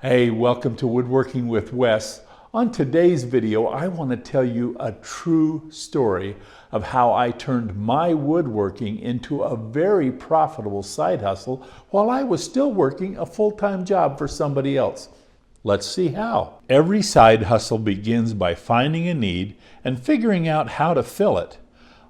Hey, welcome to Woodworking with Wes. On today's video, I want to tell you a true story of how I turned my woodworking into a very profitable side hustle while I was still working a full-time job for somebody else. Let's see how. Every side hustle begins by finding a need and figuring out how to fill it.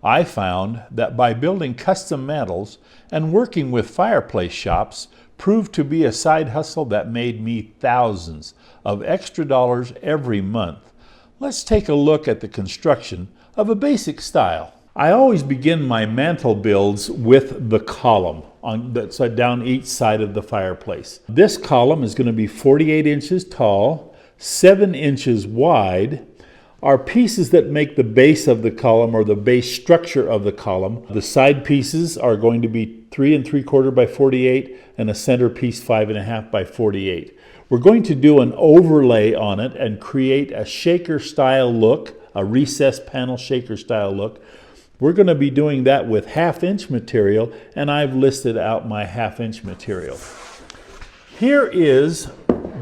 I found that by building custom mantels and working with fireplace shops proved to be a side hustle that made me thousands of extra dollars every month. Let's take a look at the construction of a basic stile. I always begin my mantel builds with the column that's down each side of the fireplace. This column is going to be 48 inches tall, 7 inches wide. Are pieces that make the base of the column or the base structure of the column. The side pieces are going to be 3 3/4 by 48 and a center piece 5 1/2 by 48. We're going to do an overlay on it and create a shaker style look, a recessed panel shaker style look. We're going to be doing that with 1/2 inch material, and I've listed out my 1/2 inch material. Here is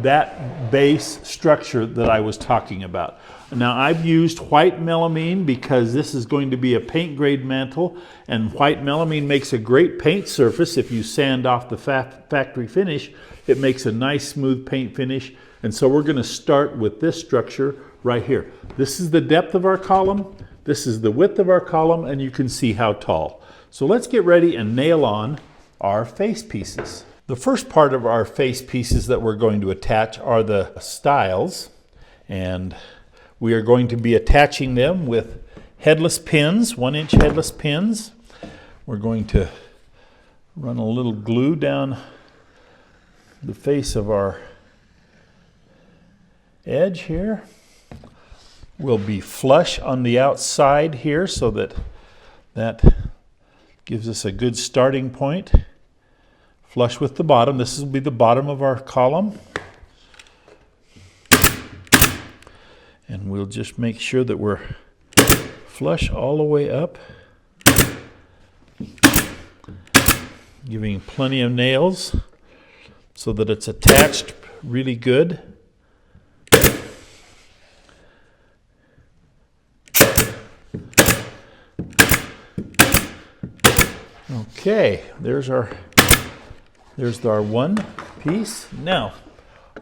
that base structure that I was talking about. Now I've used white melamine because this is going to be a paint grade mantle, and white melamine makes a great paint surface. If you sand off the factory finish, it makes a nice smooth paint finish. And so we're going to start with this structure right here. This is the depth of our column, this is the width of our column, and you can see how tall. So let's get ready and nail on our face pieces. The first part of our face pieces that we're going to attach are the stiles, and we are going to be attaching them with headless pins, 1-inch headless pins. We're going to run a little glue down the face of our edge here. We'll be flush on the outside here so that gives us a good starting point. Flush with the bottom. This will be the bottom of our column. And we'll just make sure that we're flush all the way up, giving plenty of nails so that it's attached really good. Okay, there's our one piece. Now,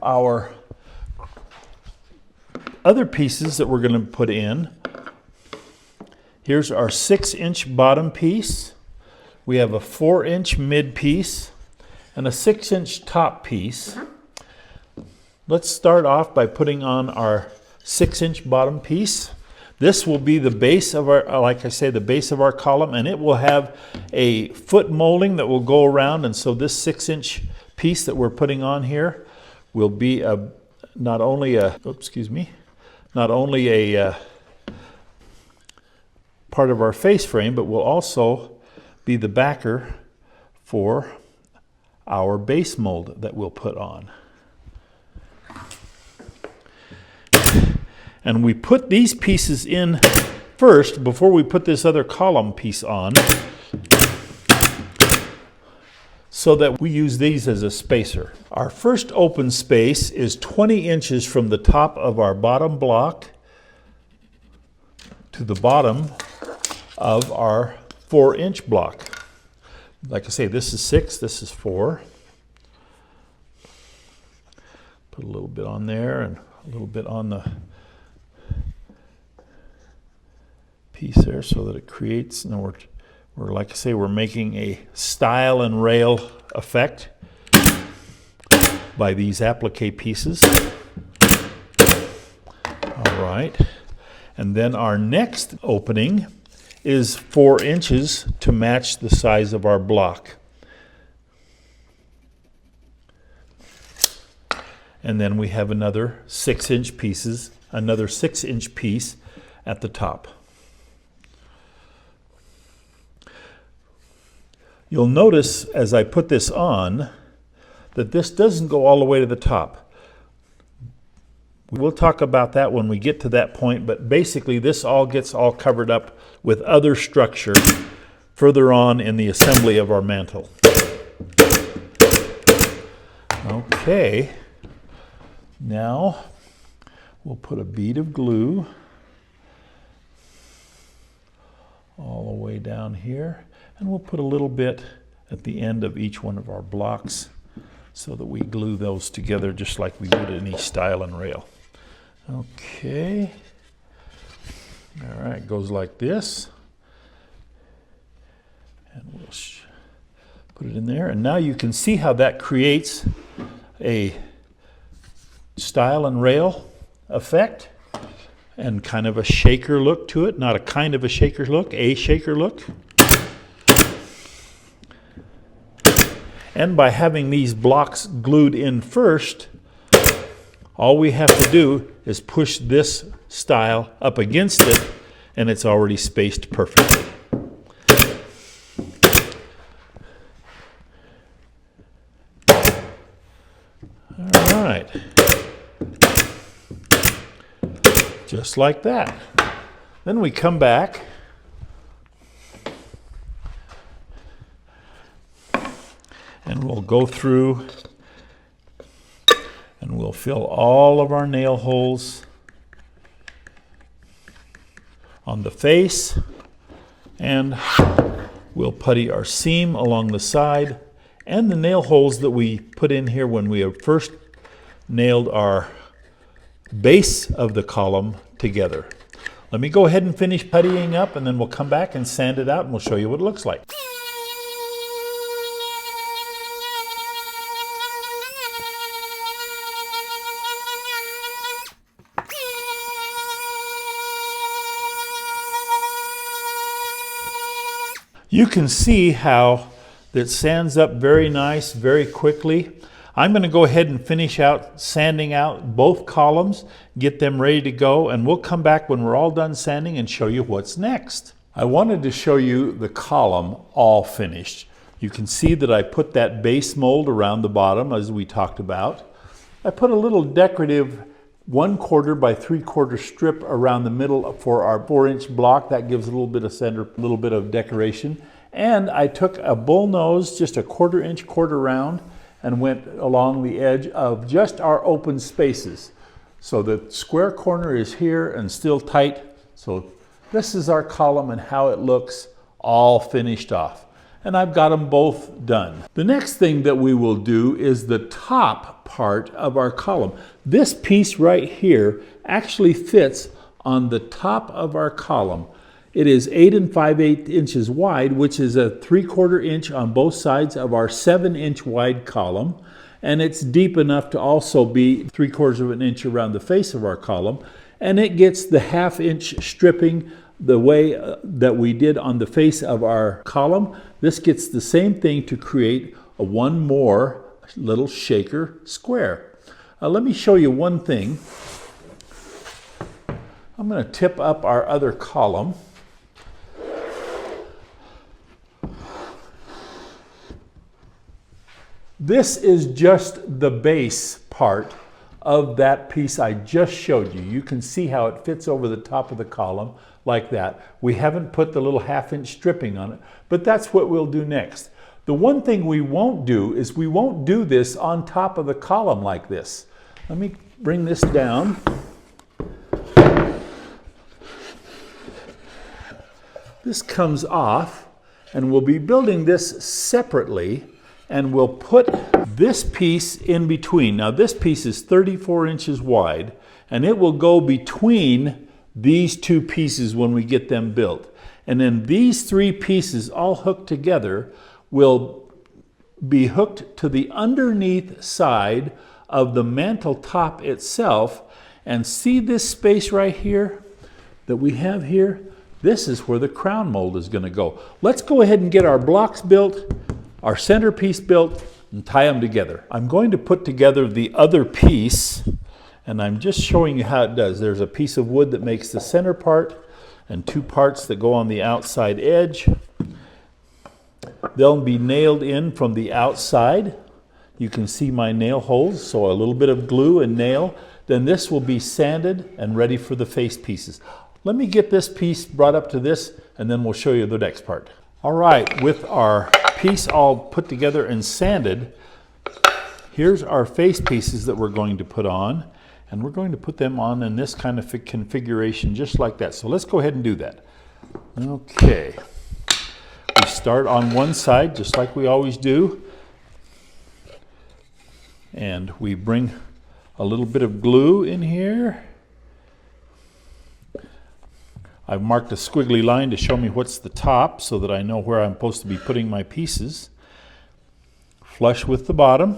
our other pieces that we're going to put in. Here's our 6-inch bottom piece. We have a 4-inch mid piece and a 6-inch top piece. Let's start off by putting on our 6-inch bottom piece. This will be the base of our, like I say, the base of our column, and it will have a foot molding that will go around. And so this 6-inch piece that we're putting on here will be not only a part of our face frame, but will also be the backer for our base mold that we'll put on. And we put these pieces in first before we put this other column piece on, so that we use these as a spacer. Our first open space is 20 inches from the top of our bottom block to the bottom of our 4-inch block. Like I say, this is 6, this is 4. Put a little bit on there and a little bit on the piece there so that it creates, and we're like I say, we're making a stile and rail effect by these applique pieces. All right, and then our next opening is 4 inches to match the size of our block. And then we have another 6-inch pieces, another 6-inch piece at the top. You'll notice as I put this on that this doesn't go all the way to the top. We'll talk about that when we get to that point, but basically this all gets covered up with other structure further on in the assembly of our mantel. Okay, Now we'll put a bead of glue all the way down here, and we'll put a little bit at the end of each one of our blocks so that we glue those together just like we would any stile and rail. Okay. All right, goes like this. And we'll put it in there. And now you can see how that creates a stile and rail effect and kind of a shaker look to it. Not a kind of a shaker look, a shaker look. And by having these blocks glued in first, all we have to do is push this stile up against it, and it's already spaced perfectly. All right. Just like that. Then we come back and we'll go through and we'll fill all of our nail holes on the face, and we'll putty our seam along the side and the nail holes that we put in here when we have first nailed our base of the column together. Let me go ahead and finish puttying up, and then we'll come back and sand it out and we'll show you what it looks like. You can see how it sands up very nice, very quickly. I'm going to go ahead and finish out sanding out both columns, get them ready to go, and we'll come back when we're all done sanding and show you what's next. I wanted to show you the column all finished. You can see that I put that base mold around the bottom as we talked about. I put a little decorative 1/4 by 3/4 strip around the middle for our 4-inch block. That gives a little bit of center, a little bit of decoration. And I took a bull nose, just a 1/4 inch quarter round, and went along the edge of just our open spaces. So the square corner is here and still tight. So this is our column and how it looks all finished off. And I've got them both done. The next thing that we will do is the top part of our column. This piece right here actually fits on the top of our column. It is 8 5/8 inches wide, which is a 3/4 inch on both sides of our 7-inch wide column. And it's deep enough to also be 3/4 of an inch around the face of our column. And it gets the 1/2 inch stripping the way that we did on the face of our column. This gets the same thing to create a one more little shaker square. Let me show you one thing. I'm going to tip up our other column. This is just the base part of that piece I just showed you. You can see how it fits over the top of the column like that. We haven't put the little 1/2 inch stripping on it, but that's what we'll do next. The one thing we won't do is we won't do this on top of the column like this. Let me bring this down. This comes off, and we'll be building this separately, and we'll put this piece in between. Now this piece is 34 inches wide, and it will go between these two pieces when we get them built. And then these 3 pieces all hooked together will be hooked to the underneath side of the mantle top itself. And see this space right here that we have here? This is where the crown mold is going to go. Let's go ahead and get our blocks built, our centerpiece built, and tie them together. I'm going to put together the other piece, and I'm just showing you how it does. There's a piece of wood that makes the center part and 2 parts that go on the outside edge. They'll be nailed in from the outside. You can see my nail holes, so a little bit of glue and nail. Then this will be sanded and ready for the face pieces. Let me get this piece brought up to this, and then we'll show you the next part. All right, with our piece all put together and sanded, Here's our face pieces that we're going to put on, and we're going to put them on in this kind of configuration just like that. So let's go ahead and do that. Okay. We start on one side just like we always do, and we bring a little bit of glue in here. I've marked a squiggly line to show me what's the top so that I know where I'm supposed to be putting my pieces. Flush with the bottom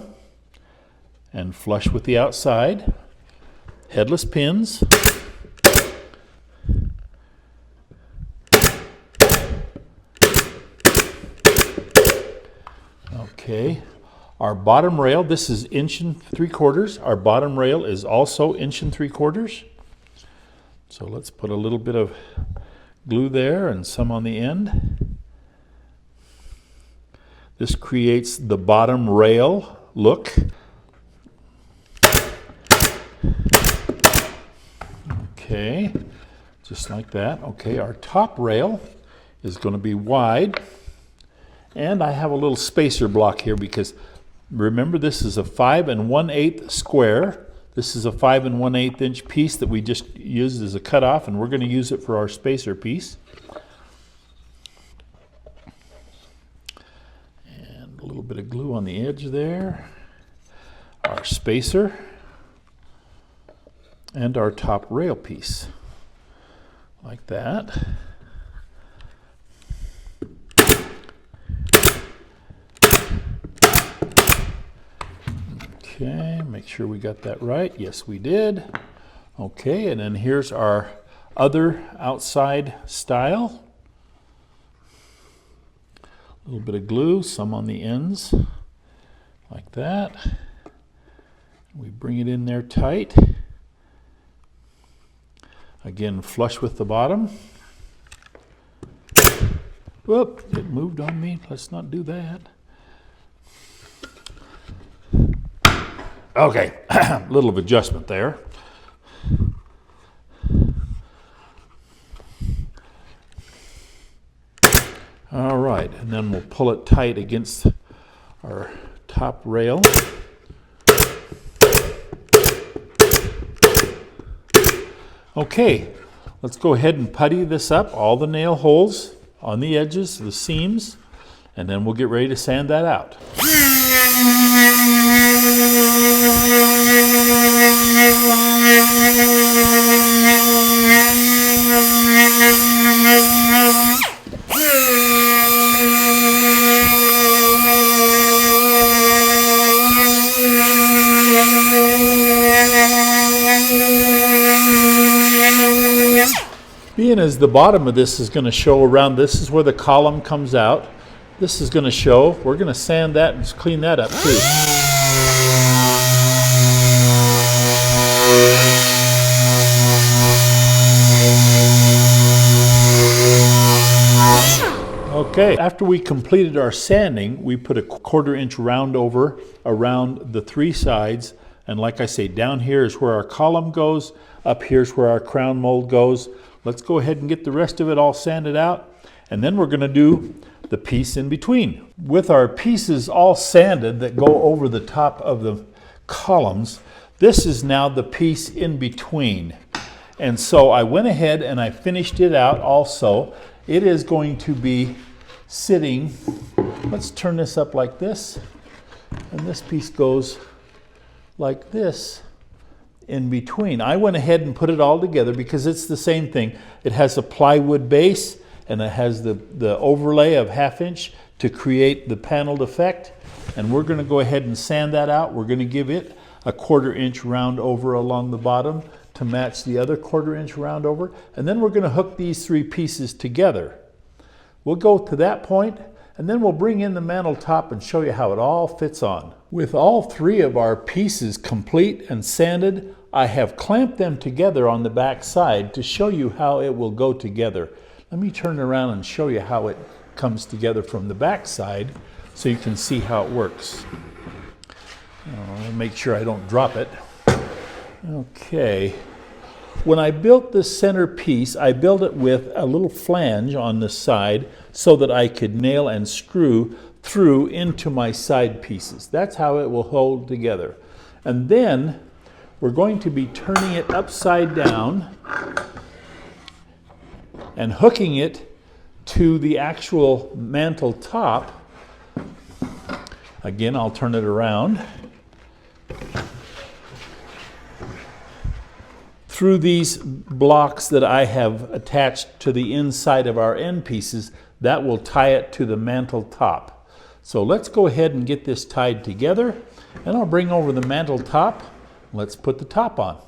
and flush with the outside. Headless pins. Okay, our bottom rail, this is 1 3/4. Our bottom rail is also 1 3/4. So let's put a little bit of glue there and some on the end. This creates the bottom rail look. Okay, just like that. Okay, our top rail is going to be wide. And I have a little spacer block here because remember, this is a 5 1/8 square. This is a 5 1/8 inch piece that we just used as a cutoff, and we're going to use it for our spacer piece. And a little bit of glue on the edge there. Our spacer and our top rail piece, like that. Okay, make sure we got that right. Yes, we did. Okay, and then here's our other outside stile. A little bit of glue, some on the ends, like that. We bring it in there tight. Again, flush with the bottom. Whoop, it moved on me. Let's not do that. Okay, a little of adjustment there. All right, and then we'll pull it tight against our top rail. Okay, let's go ahead and putty this up, all the nail holes on the edges, the seams, and then we'll get ready to sand that out. Being as the bottom of this is going to show around, this is where the column comes out. This is going to show. We're going to sand that and clean that up too. Okay, after we completed our sanding, we put a 1/4 inch round over around the 3 sides. And like I say, down here is where our column goes. Up here's where our crown mold goes. Let's go ahead and get the rest of it all sanded out. And then we're going to do the piece in between. With our pieces all sanded that go over the top of the columns, this is now the piece in between. And so I went ahead and I finished it out also. It is going to be sitting, let's turn this up like this, and this piece goes like this in between. I went ahead and put it all together because it's the same thing. It has a plywood base and it has the overlay of 1/2 inch to create the paneled effect. And we're going to go ahead and sand that out. We're going to give it a 1/4 inch round over along the bottom to match the other 1/4 inch round over. And then we're going to hook these 3 pieces together. We'll go to that point and then we'll bring in the mantel top and show you how it all fits on. With all 3 of our pieces complete and sanded, I have clamped them together on the back side to show you how it will go together. Let me turn around and show you how it comes together from the back side so you can see how it works. I'll make sure I don't drop it. Okay. When I built this center piece, I built it with a little flange on the side so that I could nail and screw through into my side pieces. That's how it will hold together. And then we're going to be turning it upside down and hooking it to the actual mantle top. Again, I'll turn it around. Through these blocks that I have attached to the inside of our end pieces, that will tie it to the mantle top. So let's go ahead and get this tied together, and I'll bring over the mantle top. Let's put the top on.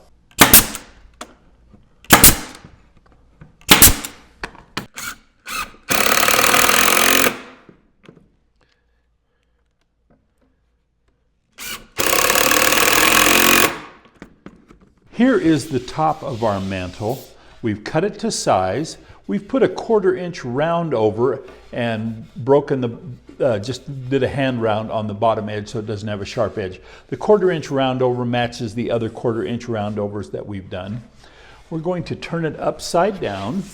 Here is the top of our mantle. We've cut it to size. We've put a 1/4 inch round over and broken just did a hand round on the bottom edge so it doesn't have a sharp edge. The 1/4 inch round over matches the other 1/4 inch round overs that we've done. We're going to turn it upside down,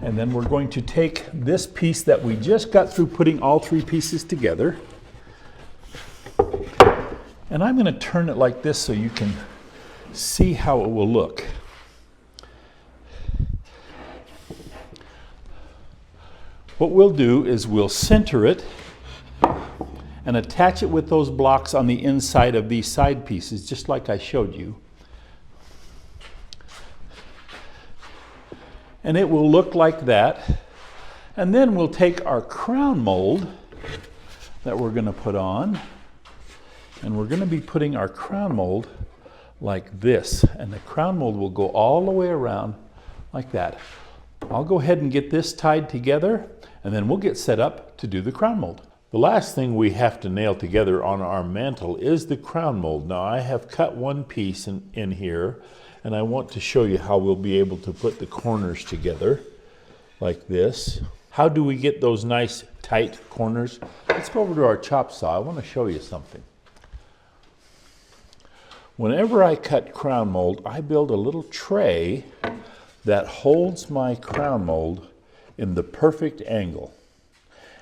and then we're going to take this piece that we just got through putting all 3 pieces together, and I'm going to turn it like this so you can see how it will look. What we'll do is we'll center it and attach it with those blocks on the inside of these side pieces, just like I showed you. And it will look like that. And then we'll take our crown mold that we're going to put on, and we're going to be putting our crown mold like this, and the crown mold will go all the way around like that. I'll go ahead and get this tied together, and then we'll get set up to do the crown mold. The last thing we have to nail together on our mantle is the crown mold. Now I have cut one piece in here, and I want to show you how we'll be able to put the corners together like this. How do we get those nice tight corners? Let's go over to our chop saw. I want to show you something. Whenever I cut crown mold, I build a little tray that holds my crown mold in the perfect angle.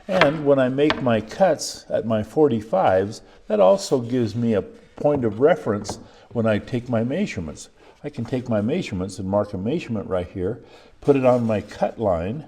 And when I make my cuts at my 45s, that also gives me a point of reference when I take my measurements. I can take my measurements and mark a measurement right here, put it on my cut line,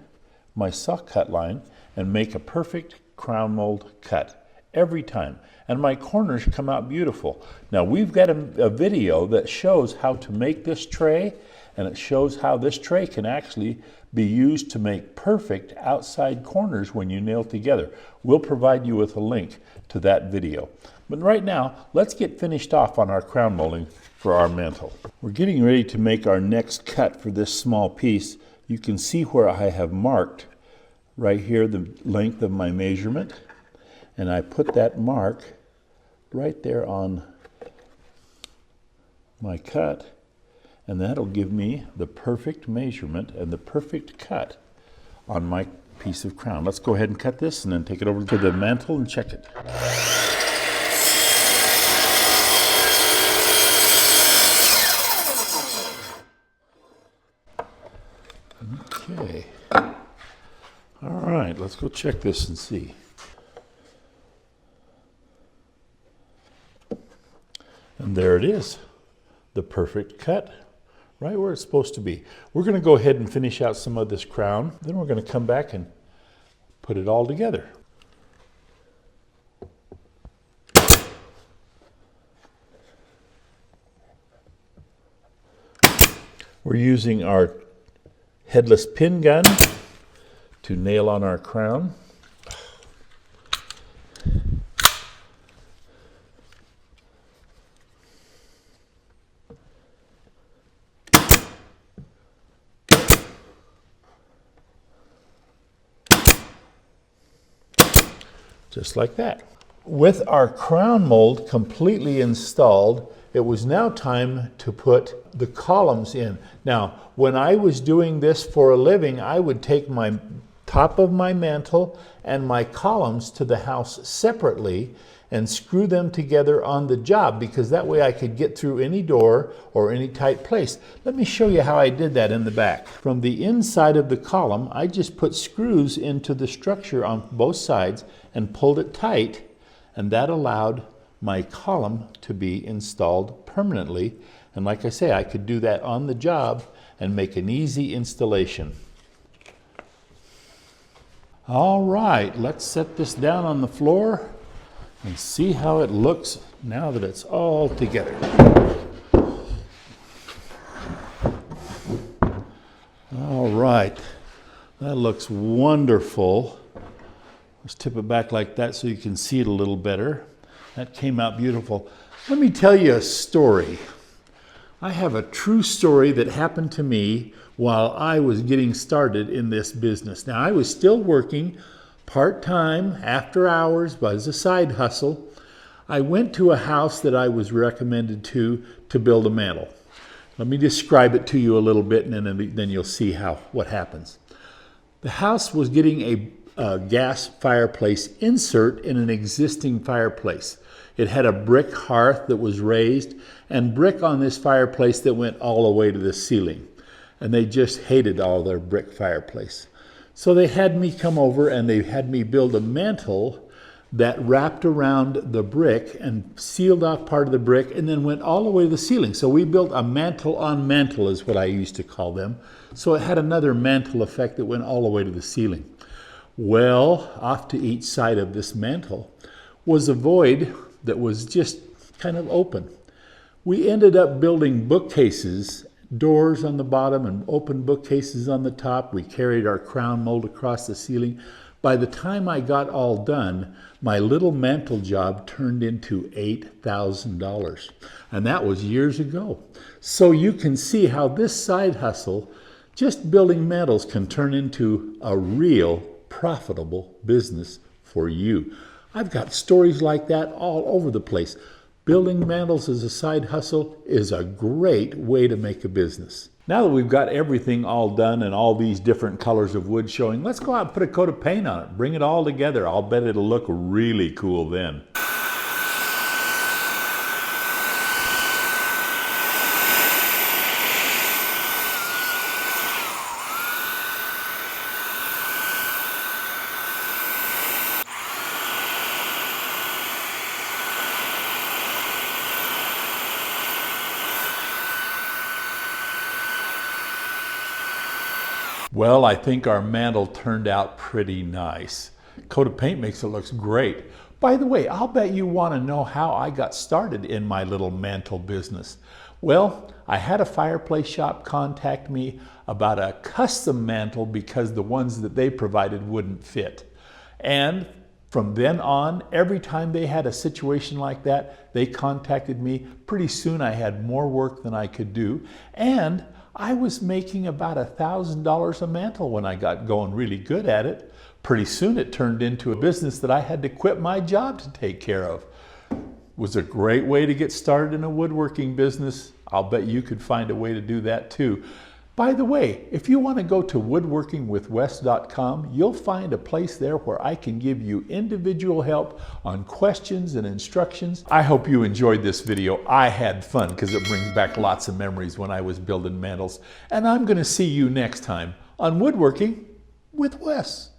my saw cut line, and make a perfect crown mold cut every time. And my corners come out beautiful. Now we've got a video that shows how to make this tray, and it shows how this tray can actually be used to make perfect outside corners when you nail together. We'll provide you with a link to that video. But right now, let's get finished off on our crown molding for our mantle. We're getting ready to make our next cut for this small piece. You can see where I have marked right here the length of my measurement, and I put that mark right there on my cut, and that'll give me the perfect measurement and the perfect cut on my piece of crown. Let's go ahead and cut this and then take it over to the mantle and check it. Okay. All right, let's go check this and see. And there it is, the perfect cut, right where it's supposed to be. We're going to go ahead and finish out some of this crown. Then we're going to come back and put it all together. We're using our headless pin gun to nail on our crown. Just like that. With our crown mold completely installed, it was now time to put the columns in. Now, when I was doing this for a living, I would take my top of my mantle and my columns to the house separately, and screw them together on the job, because that way I could get through any door or any tight place. Let me show you how I did that in the back. From the inside of the column, I just put screws into the structure on both sides and pulled it tight, and that allowed my column to be installed permanently. And like I say, I could do that on the job and make an easy installation. All right, let's set this down on the floor and see how it looks now that it's all together. All right, that looks wonderful. Let's tip it back like that so you can see it a little better. That came out beautiful. Let me tell you a story. I have a true story that happened to me while I was getting started in this business. Now, I was still working part-time, after hours, but as a side hustle. I went to a house that I was recommended to build a mantel. Let me describe it to you a little bit, and then you'll see what happens. The house was getting a gas fireplace insert in an existing fireplace. It had a brick hearth that was raised and brick on this fireplace that went all the way to the ceiling. And they just hated all their brick fireplace. So they had me come over and they had me build a mantel that wrapped around the brick and sealed off part of the brick and then went all the way to the ceiling. So we built a mantel on mantel, is what I used to call them. So it had another mantel effect that went all the way to the ceiling. Well, off to each side of this mantel was a void that was just kind of open. We ended up building bookcases, doors on the bottom and open bookcases on the top. We carried our crown mold across the ceiling. By the time I got all done, my little mantel job turned into $8,000. And that was years ago. So you can see how this side hustle, just building mantels, can turn into a real profitable business for you. I've got stories like that all over the place. Building mantels as a side hustle is a great way to make a business. Now that we've got everything all done and all these different colors of wood showing, let's go out and put a coat of paint on it. Bring it all together. I'll bet it'll look really cool then. Well, I think our mantel turned out pretty nice. Coat of paint makes it look great. By the way, I'll bet you want to know how I got started in my little mantel business. Well, I had a fireplace shop contact me about a custom mantel because the ones that they provided wouldn't fit. And from then on, every time they had a situation like that, they contacted me. Pretty soon I had more work than I could do, and I was making about $1,000 a mantel when I got going really good at it. Pretty soon it turned into a business that I had to quit my job to take care of. It was a great way to get started in a woodworking business. I'll bet you could find a way to do that too. By the way, if you want to go to woodworkingwithwes.com, you'll find a place there where I can give you individual help on questions and instructions. I hope you enjoyed this video. I had fun because it brings back lots of memories when I was building mantels. And I'm going to see you next time on Woodworking with Wes.